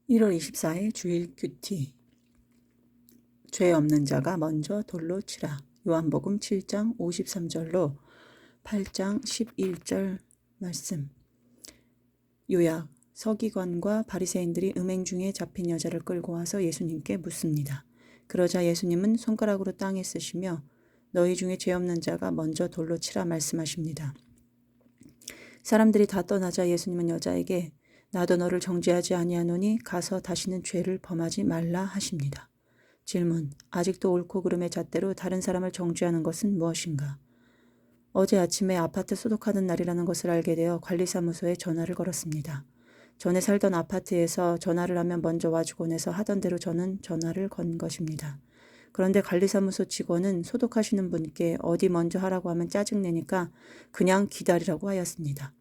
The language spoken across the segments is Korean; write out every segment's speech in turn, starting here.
1월 24일 주일 큐티. 죄 없는 자가 먼저 돌로 치라. 요한복음 7장 53절로 8장 11절 말씀. 요약. 서기관과 바리새인들이 음행 중에 잡힌 여자를 끌고 와서 예수님께 묻습니다. 그러자 예수님은 손가락으로 땅에 쓰시며 너희 중에 죄 없는 자가 먼저 돌로 치라 말씀하십니다. 사람들이 다 떠나자 예수님은 여자에게 나도 너를 정죄하지 아니하노니 가서 다시는 죄를 범하지 말라 하십니다. 질문. 아직도 옳고 그름의 잣대로 다른 사람을 정죄하는 것은 무엇인가? 어제 아침에 아파트 소독하는 날이라는 것을 알게 되어 관리사무소에 전화를 걸었습니다. 전에 살던 아파트에서 전화를 하면 먼저 와주곤 해서 하던 대로 저는 전화를 건 것입니다. 그런데 관리사무소 직원은 소독하시는 분께 어디 먼저 하라고 하면 짜증내니까 그냥 기다리라고 하였습니다.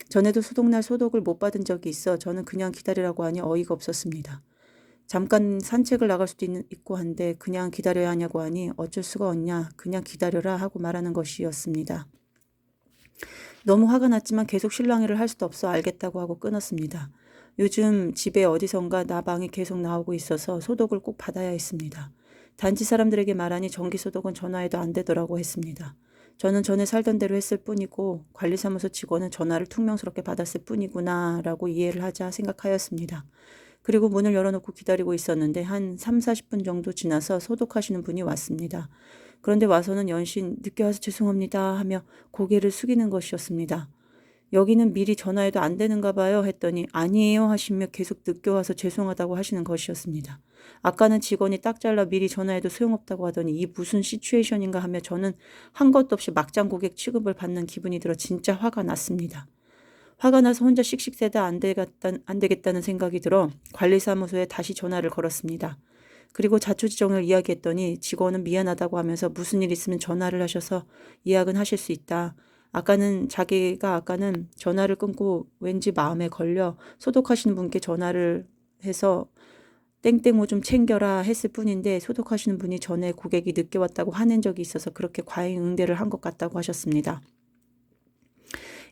전에도 소독날 소독을 못 받은 적이 있어 저는 그냥 기다리라고 하니 어이가 없었습니다. 잠깐 산책을 나갈 수도 있고 한데 그냥 기다려야 하냐고 하니 어쩔 수가 없냐 그냥 기다려라 하고 말하는 것이었습니다. 너무 화가 났지만 계속 실랑이를 할 수도 없어 알겠다고 하고 끊었습니다. 요즘 집에 어디선가 나방이 계속 나오고 있어서 소독을 꼭 받아야 했습니다. 단지 사람들에게 말하니 정기소독은 전화해도 안 되더라고 했습니다. 저는 전에 살던 대로 했을 뿐이고 관리사무소 직원은 전화를 퉁명스럽게 받았을 뿐이구나 라고 이해를 하자 생각하였습니다. 그리고 문을 열어놓고 기다리고 있었는데 한 3, 40분 정도 지나서 소독하시는 분이 왔습니다. 그런데 와서는 연신 늦게 와서 죄송합니다 하며 고개를 숙이는 것이었습니다. 여기는 미리 전화해도 안 되는가 봐요 했더니 아니에요 하시며 계속 늦게 와서 죄송하다고 하시는 것이었습니다. 아까는 직원이 딱 잘라 미리 전화해도 소용없다고 하더니 이 무슨 시츄에이션인가 하며 저는 한 것도 없이 막장 고객 취급을 받는 기분이 들어 진짜 화가 났습니다. 화가 나서 혼자 씩씩대다 안 되겠다는 생각이 들어 관리사무소에 다시 전화를 걸었습니다. 그리고 자초지종을 이야기했더니 직원은 미안하다고 하면서 무슨 일 있으면 전화를 하셔서 예약은 하실 수 있다. 자기가 아까는 전화를 끊고 왠지 마음에 걸려 소독하시는 분께 전화를 해서 땡땡 뭐 좀 챙겨라 했을 뿐인데 소독하시는 분이 전에 고객이 늦게 왔다고 화낸 적이 있어서 그렇게 과잉 응대를 한 것 같다고 하셨습니다.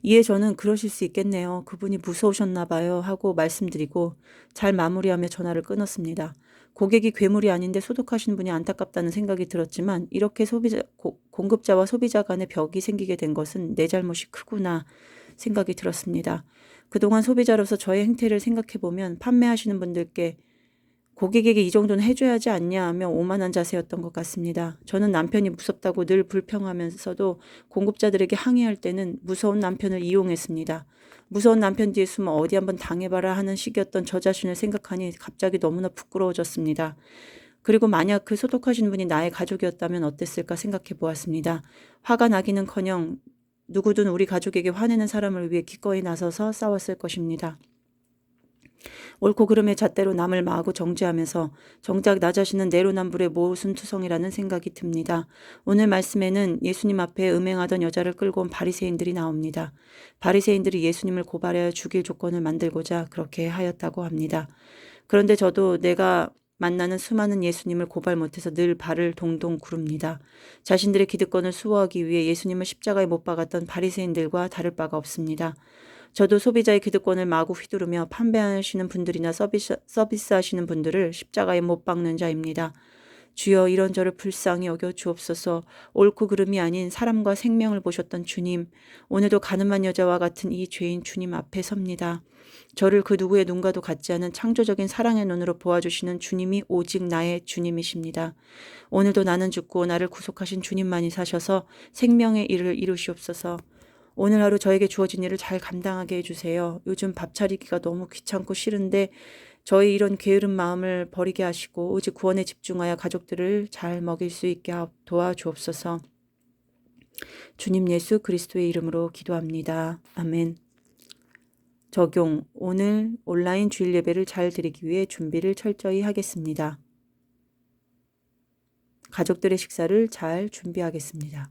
이에 저는 그러실 수 있겠네요. 그분이 무서우셨나 봐요 하고 말씀드리고 잘 마무리하며 전화를 끊었습니다. 고객이 괴물이 아닌데 소독하시는 분이 안타깝다는 생각이 들었지만 이렇게 공급자와 소비자 간의 벽이 생기게 된 것은 내 잘못이 크구나 생각이 들었습니다. 그동안 소비자로서 저의 행태를 생각해보면 판매하시는 분들께 고객에게 이 정도는 해줘야지 않냐 하며 오만한 자세였던 것 같습니다. 저는 남편이 무섭다고 늘 불평하면서도 공급자들에게 항의할 때는 무서운 남편을 이용했습니다. 무서운 남편 뒤에 숨어 어디 한번 당해봐라 하는 식이었던 저 자신을 생각하니 갑자기 너무나 부끄러워졌습니다. 그리고 만약 그 소독하신 분이 나의 가족이었다면 어땠을까 생각해 보았습니다. 화가 나기는커녕 누구든 우리 가족에게 화내는 사람을 위해 기꺼이 나서서 싸웠을 것입니다. 옳고 그름의 잣대로 남을 마하고 정죄하면서 정작 나 자신은 내로남불의 모순투성이라는 생각이 듭니다. 오늘 말씀에는 예수님 앞에 음행하던 여자를 끌고 온 바리새인들이 나옵니다. 바리새인들이 예수님을 고발하여 죽일 조건을 만들고자 그렇게 하였다고 합니다. 그런데 저도 내가 만나는 수많은 예수님을 고발 못해서 늘 발을 동동 구릅니다. 자신들의 기득권을 수호하기 위해 예수님을 십자가에 못 박았던 바리새인들과 다를 바가 없습니다. 저도 소비자의 기득권을 마구 휘두르며 판매하시는 분들이나 서비스하시는 분들을 십자가에 못 박는 자입니다. 주여 이런 저를 불쌍히 여겨 주옵소서. 옳고 그름이 아닌 사람과 생명을 보셨던 주님, 오늘도 가늠한 여자와 같은 이 죄인 주님 앞에 섭니다. 저를 그 누구의 눈과도 같지 않은 창조적인 사랑의 눈으로 보아주시는 주님이 오직 나의 주님이십니다. 오늘도 나는 죽고 나를 구속하신 주님만이 사셔서 생명의 일을 이루시옵소서. 오늘 하루 저에게 주어진 일을 잘 감당하게 해주세요. 요즘 밥 차리기가 너무 귀찮고 싫은데 저의 이런 게으른 마음을 버리게 하시고 오직 구원에 집중하여 가족들을 잘 먹일 수 있게 도와주옵소서. 주님 예수 그리스도의 이름으로 기도합니다. 아멘. 적용. 오늘 온라인 주일 예배를 잘 드리기 위해 준비를 철저히 하겠습니다. 가족들의 식사를 잘 준비하겠습니다.